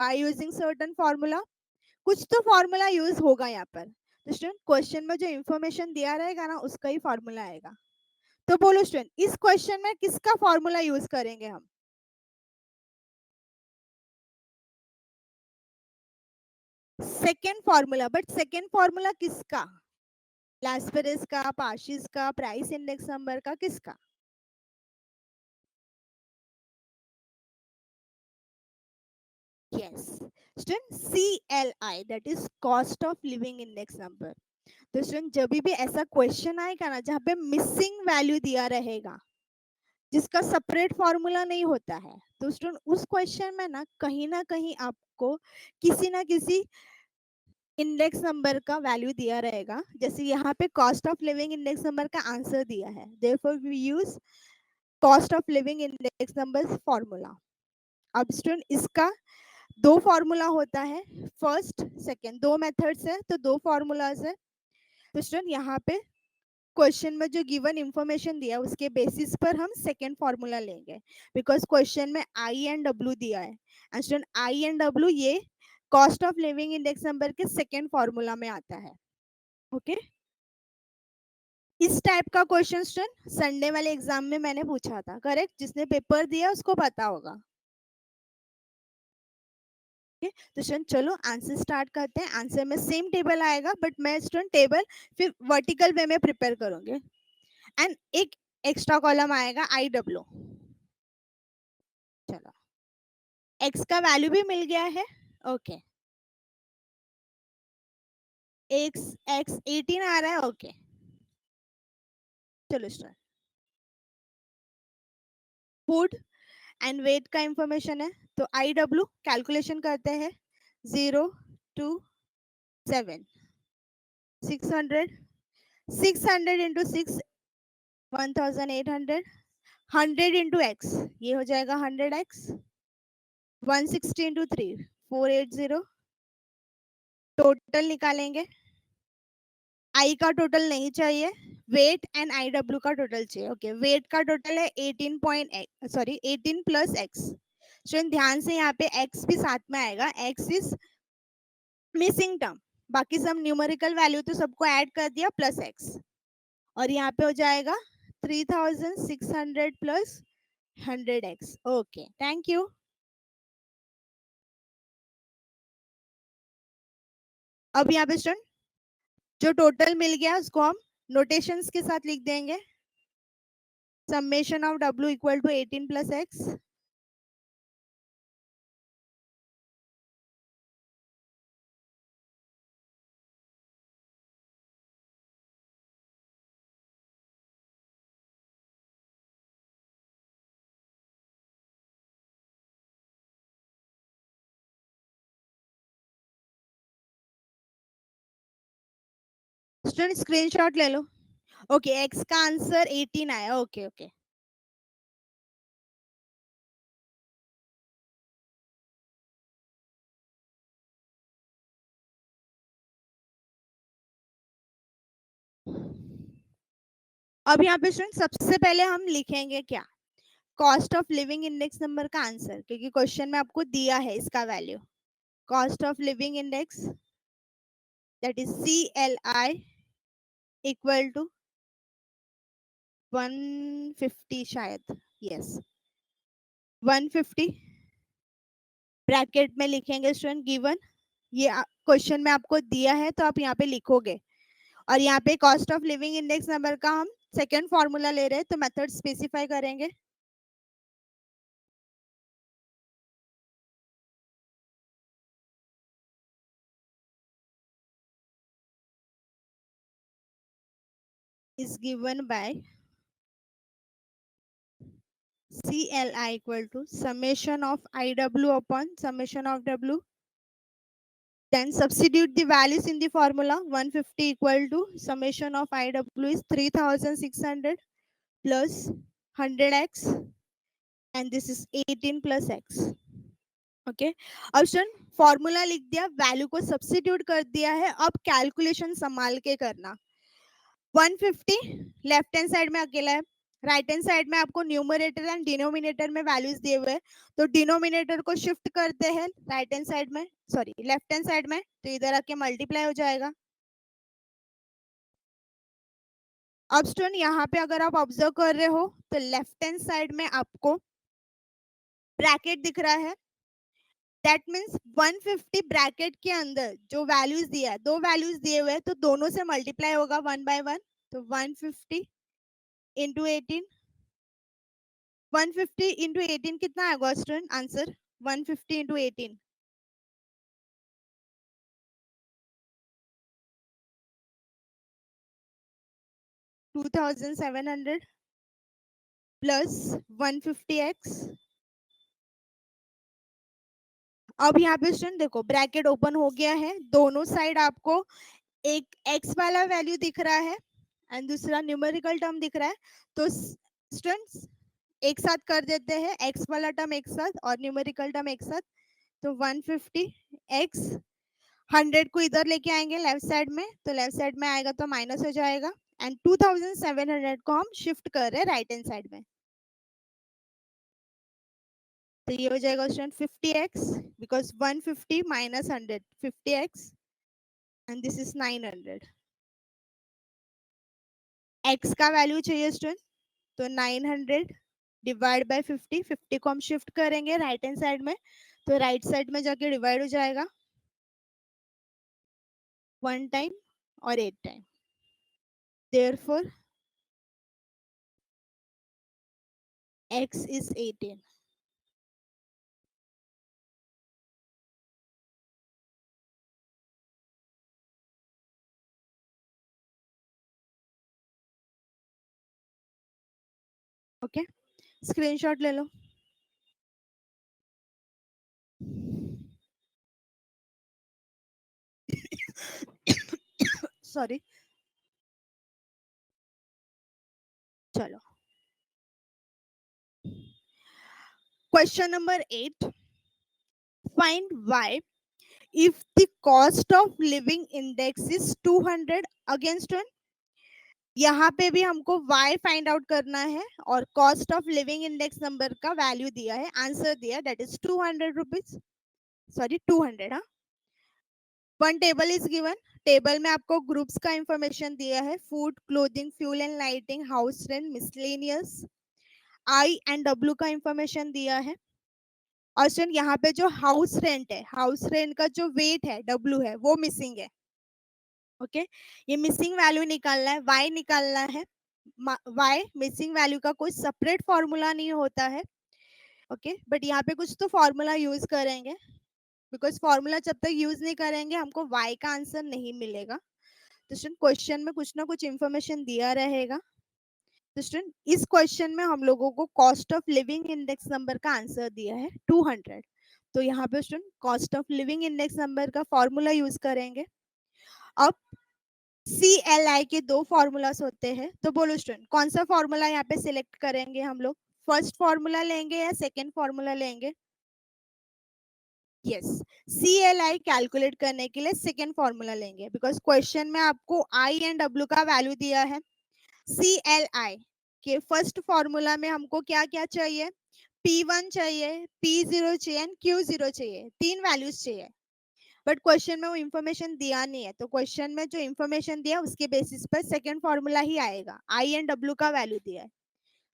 By using certain formula, कुछ तो formula use होगा यहाँ पर। तो स्टूडेंट क्वेश्चन में जो इन्फॉर्मेशन दिया रहेगा ना उसका ही फॉर्मूला आएगा। तो बोलो स्टूडेंट, इस क्वेश्चन में किसका फॉर्मूला यूज करेंगे हम? Second formula. But second formula किसका? लास्पेरिस का, पार्शिस का, प्राइस इंडेक्स नंबर का, किसका? Yes student, CLI, that is cost of living index number. तो स्टूडेंट जब भी ऐसा क्वेश्चन आएगा ना जहाँ पे मिसिंग वैल्यू दिया रहेगा, जिसका सेपरेट फॉर्मूला नहीं होता है, तो स्टूडेंट उस क्वेश्चन में ना कहीं आपको किसी ना किसी इंडेक्स नंबर का वैल्यू दिया रहेगा। जैसे यहाँ पे cost of living index number का आंसर दिया है, therefore we use cost of living index number formula. अब स्टूडेंट इसका दो फॉर्मूला होता है, फर्स्ट सेकंड, दो मेथड्स है तो दो फॉर्मूलाज है। तो स्टूडेंट यहाँ पे क्वेश्चन में जो गिवन इंफॉर्मेशन दिया है उसके बेसिस पर हम सेकेंड फॉर्मूला लेंगे, बिकॉज क्वेश्चन में आई एंड डब्ल्यू दिया है। And student I and W ये cost of living index number के सेकेंड फॉर्मूला में आता है। ओके इस टाइप का क्वेश्चन स्टूडेंट संडे वाले एग्जाम में मैंने पूछा था, करेक्ट? जिसने पेपर दिया उसको पता होगा। तो स्टूडेंट चलो आंसर स्टार्ट करते हैं। आंसर में सेम टेबल आएगा, बट मैं स्टूडेंट टेबल फिर वर्टिकल वे में प्रिपेयर करूंगी। एंड एक एक्स्ट्रा कॉलम आएगा IW। चलो x का वैल्यू भी मिल गया है। ओके x 18 आ रहा है। ओके चलो स्टार्ट। फूड एंड वेट का इंफॉर्मेशन है, तो IW कैलकुलेशन करते हैं। 0 2 7 600 600 इंटू 6 1800 100 इंटू x ये हो जाएगा 100x। 160 इंटू 3 480। टोटल निकालेंगे। आई का टोटल नहीं चाहिए, वेट एंड IW का टोटल चाहिए। ओके वेट का टोटल है 18 प्लस x। स्टूडेंट ध्यान से यहाँ पे x भी साथ में आएगा, x इज मिसिंग टर्म। बाकी सब न्यूमेरिकल वैल्यू तो सबको ऐड कर दिया प्लस x, और यहाँ पे हो जाएगा 3600 plus 100x। Okay thank you. अब यहाँ पे स्टूडेंट जो टोटल मिल गया उसको हम नोटेशंस के साथ लिख देंगे। Summation of W equal to 18 plus x। Student screenshot ले लो। ओके x का आंसर 18 आया। ओके ओके अब यहाँ पे स्टूडेंट सबसे पहले हम लिखेंगे क्या? Cost of living index number का आंसर, क्योंकि क्वेश्चन में आपको दिया है इसका value. Cost of living index that is CLI equal to 150 शायद, यस 150 ब्रैकेट में लिखेंगे स्टूडेंट गिवन। ये क्वेश्चन में आपको दिया है तो आप यहाँ पे लिखोगे, और यहाँ पे cost of living index number का हम सेकेंड फॉर्मूला ले रहे हैं तो मेथड स्पेसिफाई करेंगे। is given by CLI equal to summation of IW upon summation of W. Then substitute the values in the formula. 150 equal to summation of IW is 3600 plus 100x, and this is 18 plus x. Okay option formula लिख दिया, value को substitute कर दिया है। अब calculation संभाल के करना। 150 लेफ्ट हैंड साइड में अकेला है, राइट हैंड साइड में आपको न्यूमरेटर एंड डिनोमिनेटर में वैल्यूज दिए हुए हैं, तो डिनोमिनेटर को शिफ्ट करते हैं राइट हैंड साइड में, सॉरी लेफ्ट हैंड साइड में, तो इधर आके मल्टीप्लाई हो जाएगा। अब स्टूडेंट यहाँ पे अगर आप ऑब्जर्व कर रहे हो तो लेफ्ट हैंड साइड में आपको ब्रैकेट दिख रहा है, दैट मीन्स 150 ब्रैकेट के अंदर जो वैल्यूज दिया है, दो वैल्यूज दिए हुए हैं, तो दोनों से मल्टीप्लाई होगा वन बाय वन, तो 150 इंटू 18, 150 इंटू 18 कितना आएगा student answer? 150 into 18 2700 plus 150x। अब यहाँ पे स्टूडेंट देखो ब्रैकेट ओपन हो गया है, दोनों साइड आपको एक x वाला वैल्यू दिख रहा है एंड दूसरा न्यूमेरिकल टर्म दिख रहा है, तो स्टूडेंट्स एक साथ कर देते हैं, x वाला टर्म एक साथ और न्यूमेरिकल टर्म एक साथ, तो 150x 100 को इधर लेके आएंगे लेफ्ट साइड में, तो लेफ्ट साइड में आएगा तो माइनस हो जाएगा एंड 2700 को हम शिफ्ट कर रहे हैं राइट हैंड साइड में, तो ये हो जाएगा student 50x because 150 minus 100 50x and this is 900। x का वैल्यू चाहिए स्टूडेंट, तो 900 डिवाइड बाय 50, 50 को हम शिफ्ट करेंगे राइट हैंड साइड में, तो राइट साइड में जाके डिवाइड हो जाएगा 1 टाइम और 8 time, therefore x is 18। Okay, screenshot ले लो। सॉरी, चलो question number 8, find y if the cost of living index is 200 against 1। यहाँ पे भी हमको y फाइंड आउट करना है और cost of living index number का वैल्यू दिया है, आंसर दिया दैट इज 200 रुपीज, सॉरी 200। हाँ, one table is given, table में आपको ग्रुप्स का इंफॉर्मेशन दिया है, food clothing fuel and lighting house rent miscellaneous, I and W का इंफॉर्मेशन दिया है। और स्टूडेंट यहाँ पे जो हाउस रेंट है, हाउस रेंट का जो वेट है डब्ल्यू है वो मिसिंग है। ओके, ये मिसिंग वैल्यू निकालना है, वाई निकालना है, वाई मिसिंग वैल्यू का कोई सेपरेट फॉर्मूला नहीं होता है। ओके, बट यहाँ पे कुछ तो फॉर्मूला यूज करेंगे, बिकॉज फॉर्मूला जब तक यूज नहीं करेंगे हमको वाई का आंसर नहीं मिलेगा। तो स्टूडेंट क्वेश्चन में कुछ ना कुछ इंफॉर्मेशन दिया रहेगा, तो स्टूडेंट इस क्वेश्चन में हम लोगों को cost of living index number का आंसर दिया है 200, तो यहाँ पे student cost of living index number का फॉर्मूला यूज करेंगे। अब CLI के दो फॉर्मूलास होते हैं, तो बोलो स्टूडेंट कौन सा फॉर्मूला यहाँ पे सिलेक्ट करेंगे हम लोग, फर्स्ट फॉर्मूला लेंगे या सेकंड फॉर्मूला लेंगे? यस, CLI कैलकुलेट करने के लिए सेकंड फॉर्मूला लेंगे, बिकॉज क्वेश्चन में आपको आई एंड डब्ल्यू का वैल्यू दिया है। CLI के फर्स्ट फॉर्मूला में हमको क्या क्या चाहिए, P1 चाहिए, P0 चाहिए एंड Q0 चाहिए, तीन वैल्यूज चाहिए, बट क्वेश्चन में वो इन्फॉर्मेशन दिया नहीं है, तो क्वेश्चन में जो इन्फॉर्मेशन दिया उसके बेसिस पर सेकंड फॉर्मूला ही आएगा, आई एंड डब्ल्यू का वैल्यू दिया है,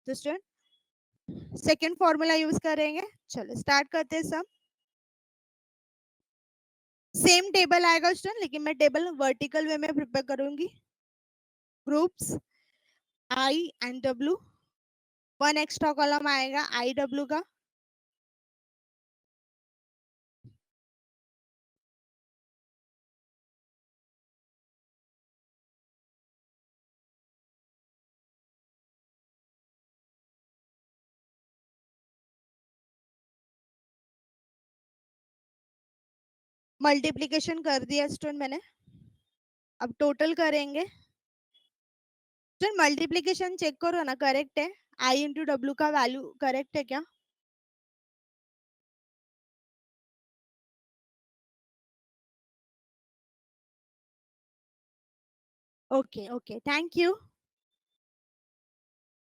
तो स्टूडेंट सेकंड फॉर्मूला यूज करेंगे। चलो स्टार्ट करते हैं सब, सेम टेबल आएगा स्टूडेंट, लेकिन मैं टेबल वर्टिकल वे में प्रिपेयर करूंगी। Groups I and W, one extra column आएगा आई डब्ल्यू का, मल्टीप्लीकेशन कर दिया स्टूडेंट मैंने, अब टोटल करेंगे। स्टूडेंट मल्टीप्लीकेशन चेक करो ना, करेक्ट है, आई इंटू डब्ल्यू का वैल्यू करेक्ट है क्या? Okay okay, thank you.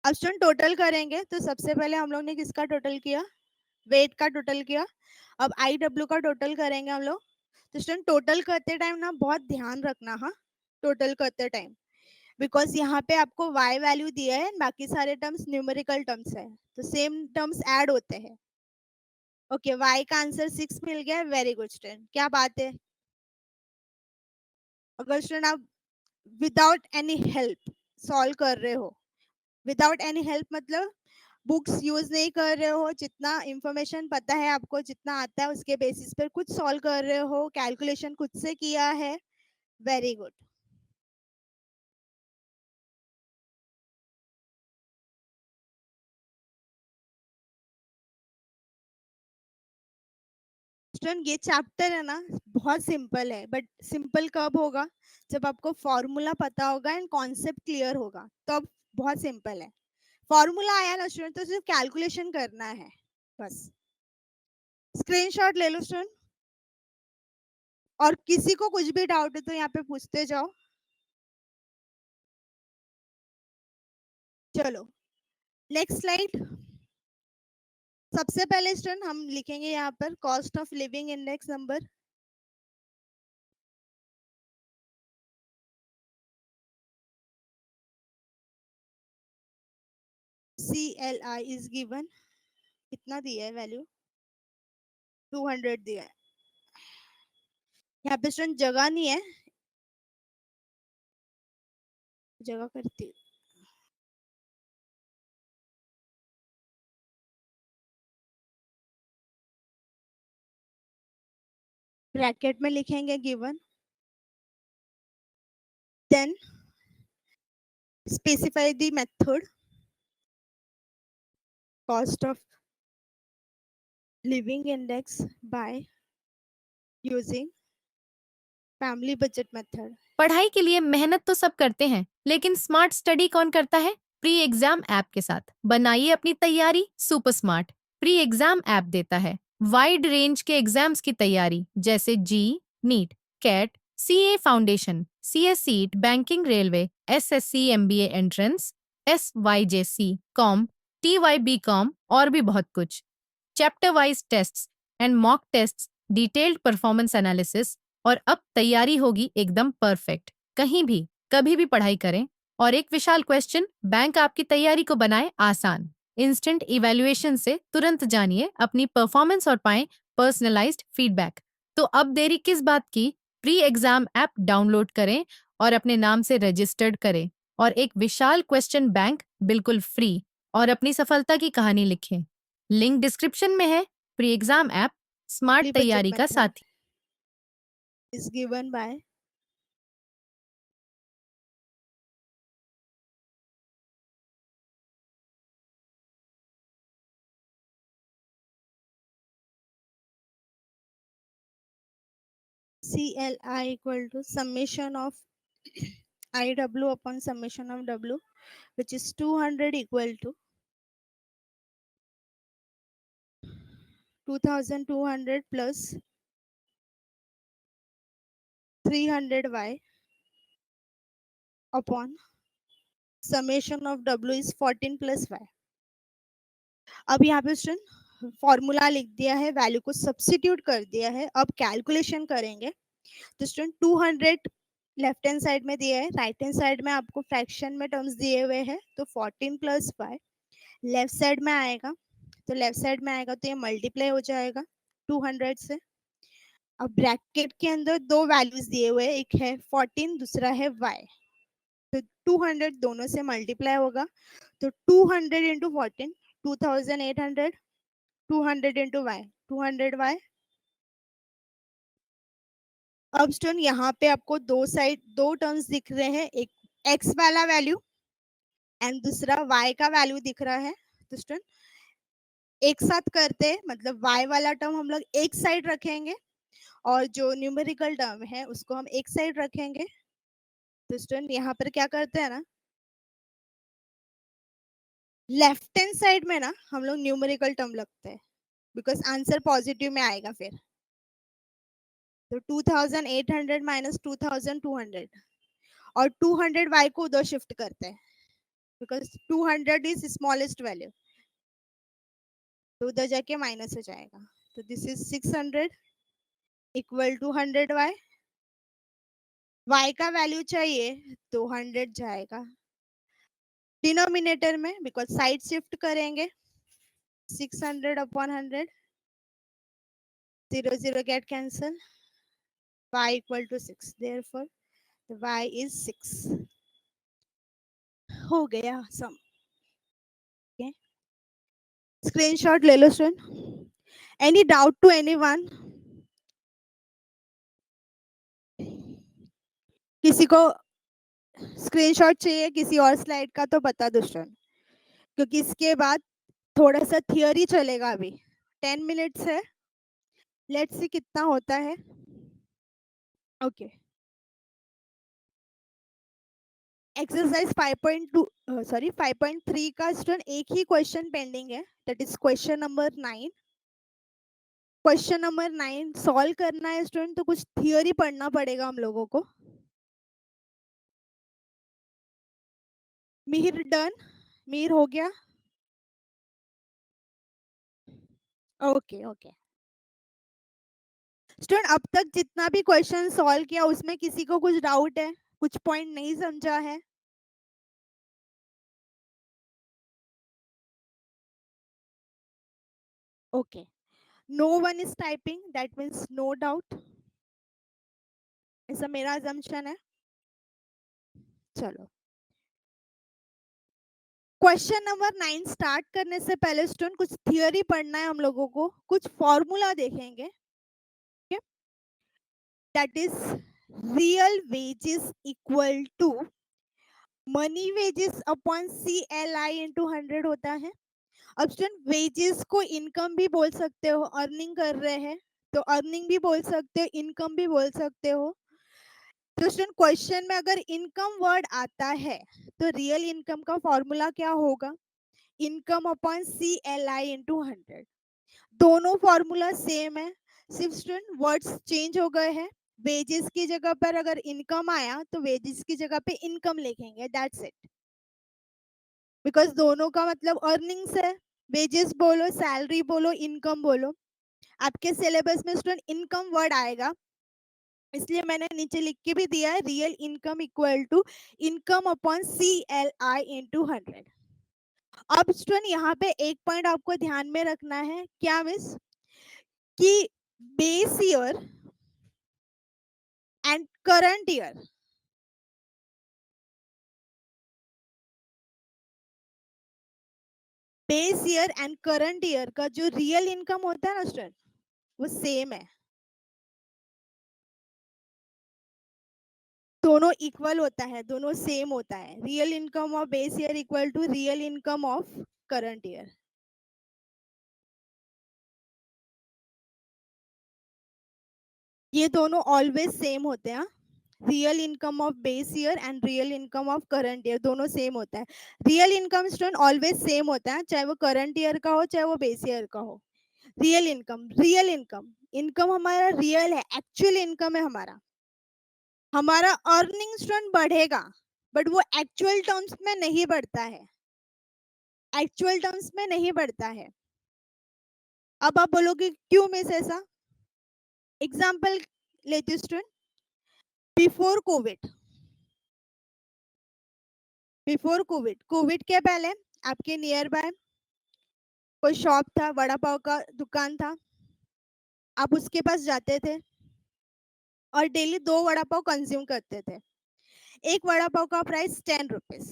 अब स्टूडेंट टोटल करेंगे तो सबसे पहले हम लोग ने किसका टोटल किया, वेट का टोटल किया। अब आई डब्ल्यू का टोटल करेंगे हम लोग। तो स्टूडेंट टोटल करते टाइम ना बहुत ध्यान रखना, हाँ टोटल करते टाइम, बिकॉज यहाँ पे आपको y वैल्यू दिया है, बाकी सारे टर्म्स न्यूमेरिकल टर्म्स है, तो सेम टर्म्स ऐड होते हैं। ओके y का आंसर 6 मिल गया, वेरी गुड स्टूडेंट, क्या बात है। अगर स्टूडेंट आप विदाउट एनी हेल्प सॉल्व कर रहे हो, विदाउट एनी हेल्प मतलब बुक्स यूज नहीं कर रहे हो, जितना इंफॉर्मेशन पता है आपको, जितना आता है उसके बेसिस पर कुछ सॉल्व कर रहे हो, कैलकुलेशन खुद से किया है, वेरी गुड। स्टूडेंट ये चैप्टर है ना बहुत सिंपल है, बट सिंपल कब होगा, जब आपको फॉर्मूला पता होगा एंड कॉन्सेप्ट क्लियर होगा, तब बहुत सिंपल है। फॉर्मूला आया ना स्टूडेंट, तो सिर्फ कैलकुलेशन करना है बस। स्क्रीनशॉट ले लो स्टूडेंट, और किसी को कुछ भी डाउट है तो यहाँ पे पूछते जाओ। चलो नेक्स्ट स्लाइड। सबसे पहले स्टूडेंट हम लिखेंगे यहाँ पर cost of living index number. CLI is given, कितना दिया है वैल्यू, 200 दिया है। यहाँ पे स्टूडेंट जगह नहीं है, जगह करती हूँ। ब्रैकेट में लिखेंगे given, then specify the method, cost of living index by using family budget method. पढ़ाई के लिए मेहनत तो सब करते हैं, लेकिन स्मार्ट स्टडी कौन करता है? प्री एग्जाम ऐप के साथ बनाइए अपनी तैयारी super smart. Pre exam app देता है वाइड रेंज के एग्जाम्स की तैयारी, जैसे JEE, NEET, CAT, CA foundation, CSEET, banking, railway, SSC, MBA entrance, SYJC, com, TYB com और भी बहुत कुछ। Chapter wise tests and mock tests, detailed performance analysis, और अब तैयारी होगी एकदम परफेक्ट। कहीं भी कभी भी पढ़ाई करें। और एक विशाल क्वेश्चन बैंक आपकी तैयारी को बनाए आसान। इंस्टेंट इवैल्यूएशन से तुरंत जानिए अपनी परफॉर्मेंस और पाएं पर्सनलाइज्ड फीडबैक। तो अब देरी किस बात की? प्री एग्जाम ऐप डाउनलोड करें और अपने नाम से रजिस्टर्ड करें और एक विशाल क्वेश्चन बैंक बिल्कुल फ्री और अपनी सफलता की कहानी लिखें। लिंक डिस्क्रिप्शन में है। Pre exam app smart family budget तैयारी का मेथड साथी। is given by CLI equal to summation of IW upon summation of W, which is 200 equal to 2200 plus 300Y upon summation of W is 14 plus Y. अब यहाँ पे student formula लिख दिया है, value को सब्स्टिट्यूट कर दिया है, अब कैलकुलेशन करेंगे। तो स्टूडेंट 200 लेफ्ट हैंड साइड में दिया है, राइट हैंड साइड में आपको फ्रैक्शन में टर्म्स दिए हुए हैं, तो 14 प्लस 5 लेफ्ट साइड में आएगा, तो लेफ्ट साइड में आएगा तो ये मल्टीप्लाई हो जाएगा 200 से। अब ब्रैकेट के अंदर दो वैल्यूज दिए हुए हैं, एक है 14, दूसरा है y, तो 200 दोनों से मल्टीप्लाई होगा, तो 200 इंटू 14 2800, 200 इंटू y 200y। अब स्टूडेंट यहाँ पे आपको दो साइड दो टर्म्स दिख रहे हैं, एक x वाला वैल्यू एंड दूसरा y का वैल्यू दिख रहा है। तो स्टूडेंट एक साथ करते हैं, मतलब y वाला टर्म हम लोग एक साइड रखेंगे और जो न्यूमेरिकल टर्म है उसको हम एक साइड रखेंगे। तो स्टूडेंट यहाँ पर क्या करते हैं ना, लेफ्ट हैंड साइड में ना हम लोग न्यूमेरिकल टर्म लगते हैं, बिकॉज आंसर पॉजिटिव में आएगा फिर। तो 2800 माइनस 2200 और 200 y को उधर शिफ्ट करते हैं, बिकॉज 200 इज स्मॉलेस्ट वैल्यू, तो उधर जाके माइनस हो जाएगा. तो this is 600 equal to 100y. y का वैल्यू चाहिए तो 100 जाएगा डिनोमिनेटर में, बिकॉज साइड शिफ्ट करेंगे. 600 upon 100, 0 0 get cancel, y equal to 6, therefore the y is 6. हो गया सम. okay, स्क्रीनशॉट ले लो student. Any doubt to anyone? किसी को स्क्रीनशॉट चाहिए किसी और स्लाइड का तो बता दो स्टूडेंट, क्योंकि इसके बाद थोड़ा सा थियोरी चलेगा. अभी 10 मिनट्स है, लेट्स सी कितना होता है. ओके, एक्सरसाइज 5.2 सॉरी 5.3 का स्टूडेंट एक ही क्वेश्चन पेंडिंग है, that is question number 9. Question number 9 solve करना है स्टूडेंट, तो कुछ थियोरी पढ़ना पड़ेगा हम लोगों को. मिहिर डन? मिहिर हो गया? ओके ओके स्टूडेंट, अब तक जितना भी क्वेश्चन सॉल्व किया उसमें किसी को कुछ डाउट है, कुछ पॉइंट नहीं समझा है? Okay, no one is typing, that means no doubt, ऐसा मेरा अजम्पशन है. चलो, क्वेश्चन नंबर 9 स्टार्ट करने से पहले स्टूडेंट कुछ थियोरी पढ़ना है हम लोगों को, कुछ फॉर्मूला देखेंगे. That is real wages equal to money wages upon CLI into 100 होता है. अब स्टूडेंट वेजेस को इनकम भी बोल सकते हो, अर्निंग कर रहे हैं तो अर्निंग भी बोल सकते हो, इनकम भी बोल सकते हो. तो स्टूडेंट क्वेश्चन में अगर इनकम वर्ड आता है तो रियल इनकम का फॉर्मूला क्या होगा? Income upon CLI into 100. दोनों फॉर्मूला सेम है, सिर्फ स्टूडेंट वर्ड्स चेंज हो गए हैं. वेजेस की जगह पर अगर इनकम आया तो वेजेस की जगह पे इनकम लिखेंगे, दैट्स इट. बिकॉज दोनों का मतलब अर्निंग्स है. वेजेस बोलो, सैलरी बोलो, इनकम बोलो, आपके सिलेबस में स्टूडेंट इनकम वर्ड आएगा, इसलिए मैंने नीचे लिख के भी दिया है real income equal to income upon CLI into 100. अब स्टूडेंट यहाँ पे एक पॉइंट आपको ध्यान में रखना है, क्या मिस? कि base year and current year, base year and current year का जो रियल इनकम होता है ना स्टूडेंट, वो सेम है. दोनों इक्वल होता है, दोनों सेम होता है. Real income of base year equal to real income of current year. ये दोनों ऑलवेज सेम होते हैं. Real income of base year and real income of current year दोनों सेम होता है. Real income student always same होता है, चाहे वो करंट ईयर का हो चाहे वो बेस ईयर का हो. Real income, real income, income हमारा रियल है, एक्चुअल इनकम है हमारा. हमारा अर्निंग स्टूडेंट बढ़ेगा, बट वो एक्चुअल टर्म्स में नहीं बढ़ता है, एक्चुअल टर्म्स में नहीं बढ़ता है. अब आप बोलोगे क्यों मिस ऐसा? एग्जाम्पल लेते student. Before Covid, before Covid, Covid के पहले आपके नियर बाय कोई शॉप था, वड़ा पाव का दुकान था, आप उसके पास जाते थे और डेली 2 वड़ा पाव कंज्यूम करते थे. एक वड़ा पाव का प्राइस 10 रुपीज,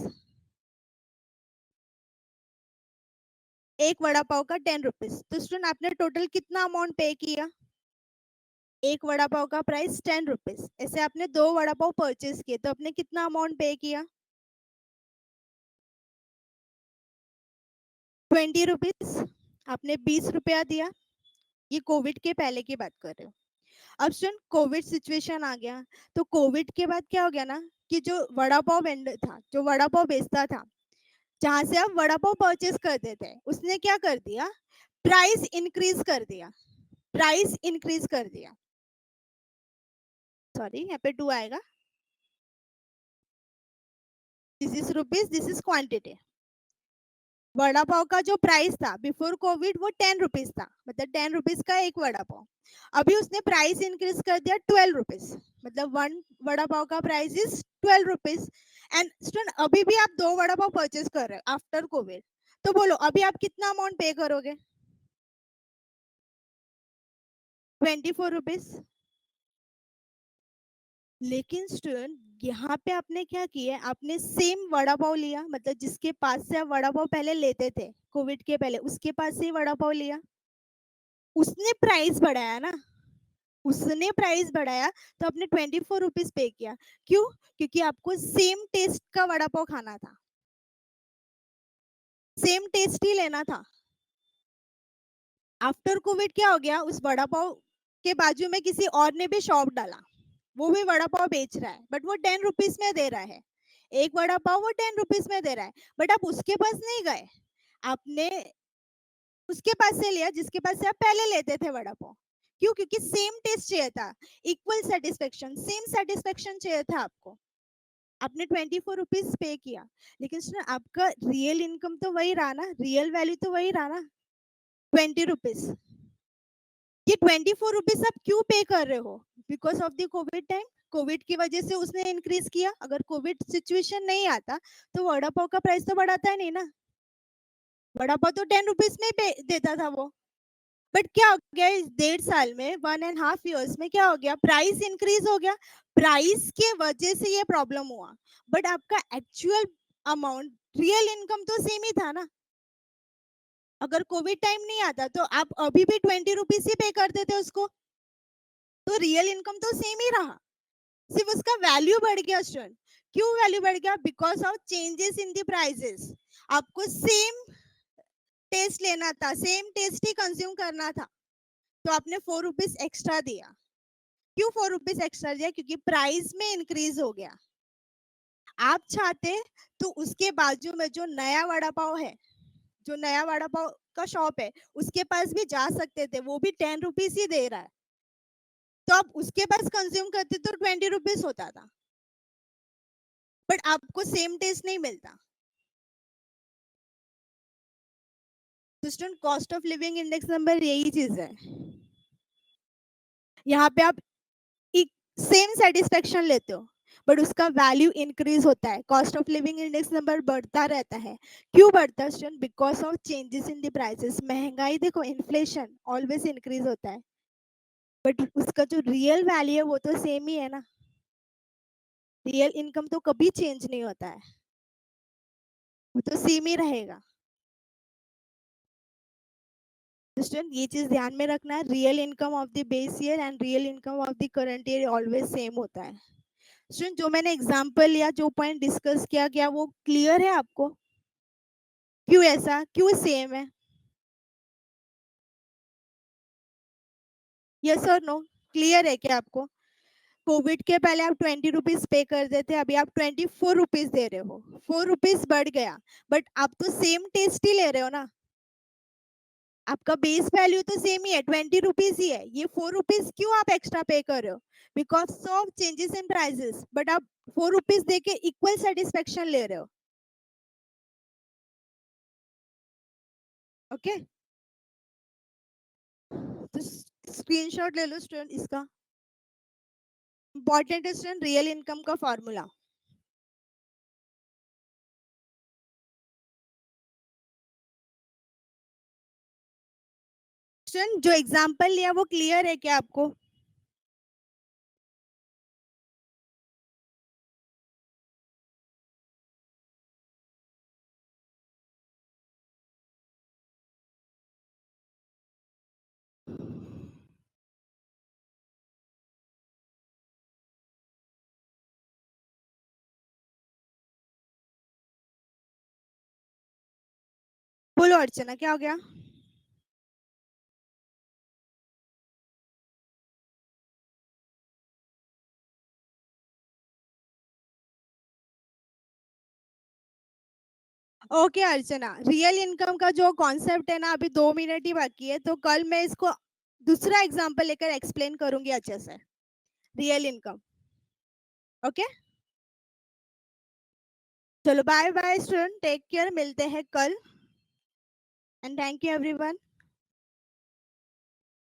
एक वड़ा पाव का 10 रुपीज. तो स्टूडेंट आपने टोटल कितना अमाउंट पे किया? एक वड़ा पाव का प्राइस 10 रुपीज, ऐसे आपने 2 वड़ा पाव परचेज किए, तो आपने कितना अमाउंट पे किया? 20 रुपीज. आपने 20 रुपया दिया. ये कोविड के पहले की बात कर रहे हो. अब स्टूडेंट कोविड सिचुएशन आ गया, तो कोविड के बाद क्या हो गया ना, कि जो वड़ा पाव वेंडर था, जो वड़ा पाव बेचता था, जहां से आप वड़ा पाव परचेज करते थे, उसने क्या कर दिया? प्राइस इंक्रीज कर दिया, प्राइस इंक्रीज कर दिया. सॉरी, यहाँ पे 2 आएगा. This is rupees, this is quantity. Vada pav का जो प्राइस था बिफोर कोविड वो 10 रुपीज था, मतलब 10 रुपीज का एक वड़ा पाव। अभी उसने प्राइस इंक्रीज कर दिया 12 रुपीज, मतलब वन वड़ा पाव का price is 12 rupees. And student अभी भी आप 2 वड़ा पाव परचेज कर रहे हो आफ्टर कोविड, तो बोलो अभी आप कितना अमाउंट पे करोगे? 24 रुपीज। लेकिन स्टूडेंट यहाँ पे आपने क्या किया, आपने सेम वड़ा पाव लिया, मतलब जिसके पास से आप वड़ा पाव पहले लेते थे कोविड के पहले, उसके पास से ही वड़ा पाव लिया, उसने प्राइस बढ़ाया ना, उसने प्राइस बढ़ाया, तो आपने 24 रुपीज पे किया। क्यों? क्योंकि आपको सेम टेस्ट का वड़ा पाव खाना था, सेम टेस्ट ही लेना था। आफ्टर कोविड क्या हो गया, उस वड़ा पाव के बाजू में किसी और ने भी शॉप डाला, वो भी वड़ा पाव बेच रहा है, बट वो 10 रुपीज में दे रहा है। एक वड़ा पाव वो 10 रुपीज में दे रहा है, बट आप उसके पास नहीं गए, आपने उसके पास से लिया जिसके पास से आप पहले लेते थे वड़ा पाव। क्यों? क्योंकि सेम टेस्ट चाहिए था, इक्वल सेटिस्फेक्शन, सेम सेटिस्फेक्शन चाहिए था आपको। आपने 24 रुपीज पे किया, लेकिन सुनो आपका रियल इनकम तो वही रहा ना, रियल वैल्यू तो वही रहा ना, 20 रुपीज। ये 24 रुपीज आप क्यों पे कर रहे हो? Because of the Covid time, Covid की वजह से उसने इंक्रीज किया। अगर कोविड सिचुएशन नहीं आता तो वड़ा पाव का प्राइस तो बढ़ाता ही नहीं ना, वड़ा पाव तो 10 रुपीज में ही देता था वो। बट क्या हो गया इस 1.5 साल में, 1.5 years में क्या हो गया, प्राइस इंक्रीज हो गया, प्राइस के वजह से ये प्रॉब्लम हुआ। बट आपका एक्चुअल अमाउंट, रियल इनकम तो सेम ही था ना। अगर कोविड टाइम नहीं आता तो आप अभी भी 20 रुपीज ही पे करते थे उसको, तो रियल इनकम तो सेम ही रहा, सिर्फ उसका वैल्यू बढ़ गया स्टूडेंट। क्यों वैल्यू बढ़ गया? Because of changes in the prices. आपको सेम टेस्ट लेना था, सेम टेस्ट ही कंज्यूम करना था, तो आपने 4 रुपीज एक्स्ट्रा दिया। क्यों 4 रुपीज एक्स्ट्रा दिया? क्योंकि प्राइस में इंक्रीज हो गया। आप चाहते तो उसके बाजू में जो नया वड़ा पाव है, जो नया वड़ा पाव का शॉप है, उसके पास भी जा सकते थे, वो भी 10 रुपीज ही दे रहा है, तो आप उसके पास कंज्यूम करते तो 20 रुपीज होता था, बट आपको सेम टेस्ट नहीं मिलता। तो student cost of living index number यही चीज है, यहाँ पे आप सेम सेटिस्फेक्शन लेते हो बट उसका वैल्यू इंक्रीज होता है, cost of living index number बढ़ता रहता है। क्यों बढ़ता है student? Because of changes in the prices. महंगाई देखो, इन्फ्लेशन ऑलवेज इंक्रीज होता है, बट उसका जो रियल वैल्यू है वो तो सेम ही है ना, रियल इनकम तो कभी चेंज नहीं होता है, वो तो सेम ही रहेगा। स्टूडेंट ये चीज ध्यान में रखना है, real income of the base year and real income of the current year always same होता है। स्टूडेंट जो मैंने एग्जांपल या जो पॉइंट डिस्कस किया, क्या वो क्लियर है आपको? क्यों ऐसा, क्यों सेम है? यस और नो, क्लियर है क्या आपको? कोविड के पहले आप 20 रुपीज पे कर देते, अभी आप 24 रुपीज दे रहे हो, 4 रुपीज बढ़ गया, बट आप तो सेम टेस्ट ही ले रहे हो ना, आपका बेस वैल्यू तो सेम ही है, 20 रुपीज ही है, ये 4 रुपीज क्यों आप एक्स्ट्रा पे कर रहे हो? Because of changes in prices, but आप 4 रुपीज दे के इक्वल सेटिस्फेक्शन ले रहे हो। ओके, तो स्क्रीनशॉट ले लो स्टूडेंट इसका। इंपॉर्टेंट है स्टूडेंट रियल इनकम का फॉर्मूला। स्टूडेंट जो एग्जांपल लिया वो क्लियर है क्या आपको? बोलो अर्चना, क्या हो गया? ओके अर्चना, रियल इनकम का जो कॉन्सेप्ट है ना, अभी 2 मिनट ही बाकी है, तो कल मैं इसको दूसरा एग्जांपल लेकर एक्सप्लेन करूंगी अच्छे से, रियल इनकम। ओके। चलो bye bye student, take care, मिलते हैं कल एंड थैंक यू एवरीवन।